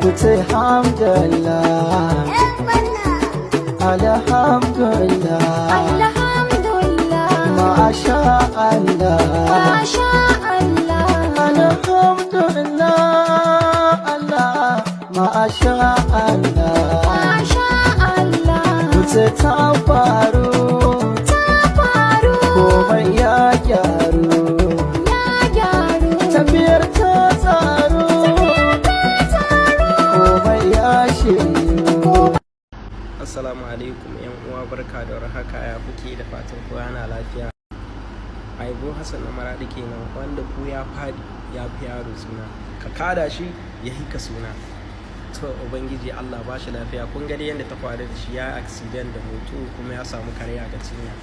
kuce hamdulillah, alhamdulillah, masha Allah, alhamdulillah, Allah, masha Allah, kuce ta faru, komai ya gyaru, tafiyar ta tsaro, komai ya shiryu. Assalamu alaikum yan uwa, barka da warhaka, ya kuke da fatan kowa yana lafiya. Aibo Hassan na Maradi kenan, wanda ko ya fadi ya fi yaro suna, ka kada shi ya hika suna. To ubangiji Allah ba shi lafiya. Kun ga yadda ta faru da shi, ya accident da moto kuma ya samu karya ga cinya.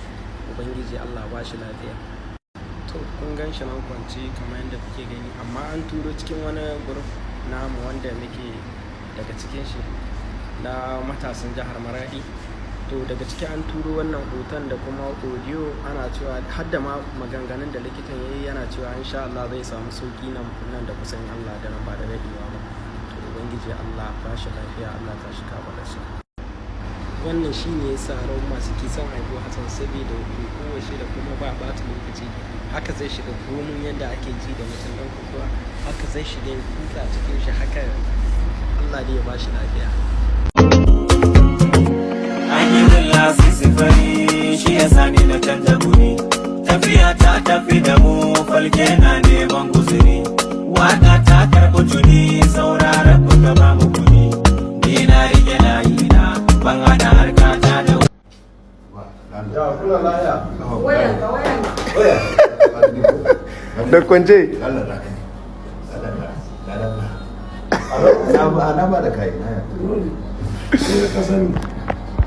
Ubangiji Allah ba shi lafiya. To kun gan shi nan kwanci kamar yadda kuke gani, amma an turo cikin wani group namu wanda muke daga cikin shi na matasan jihar Maradi. To daga ciki an turo wannan hoton da kuma audio, ana cewa har da ma maganganun da likitan yayi, yana cewa insha Allah zai samu sauki nan da kusan Allah da nan ba da dadewa ba. To ubangiji Allah ba shi lafiya, Allah ta shi kafa da shi. Wannan shine yasa ran masu kisan Aibo Hassan, saboda kowace da kuma ba ɓata lokaci, haka zai shiga komin yadda ake ji da mutum ɗan kukuwa, haka zai shiga kuka cikin shi, haka Allah dai ya ba shi lafiya. Sifari shi ya sani na canza guri, tafiya ta tafi da mu, falke na neman guzuri, waka ta karɓi tuni, saurara kuka ba mu kuni, ni na rike layi na ban hada harka ta da da kwance na ba da kai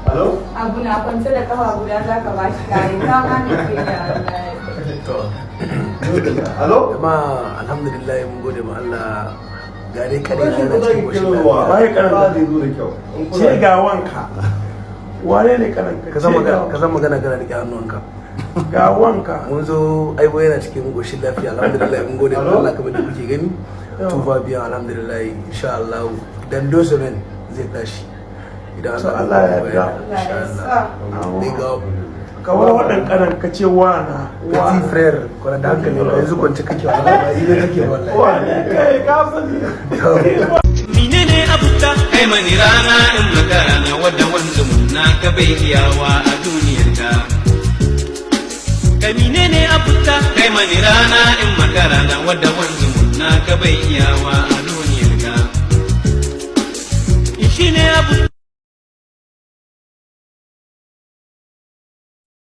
Halo? Abu na kwance da kafa guda za ka ba shi kare, kama ne ke da Halo? Amma alhamdulillah mun gode ma Allah, gare kare na yana cikin goshin lafiya. Waye kanan da zai zo da kyau? Ce ga wanka. Wane ne kanan ka? Ka zan magana kana rike hannunka. Ga wanka. Mun zo Aibo yana cikin goshin lafiya, alhamdulillah mun gode ma Allah, kamar da kuke gani. Tufa biyan alhamdulillah, insha Allah dan dozomen zai tashi. Idan Allah ya yarda. Big up. Ka wani waɗan kanan ka ce wana. Petit frère, kwana da hankali ba yanzu kwance kake wallahi, ba ile kake wallahi. Wane kai ka sani. menene abuta kai mani rana in magana na wadda wanzu na ka bai iyawa a duniyar ka. Kai menene abuta kai mani rana in magana na wadda wanzu na ka bai iyawa a duniyar ka. Shi ne abuta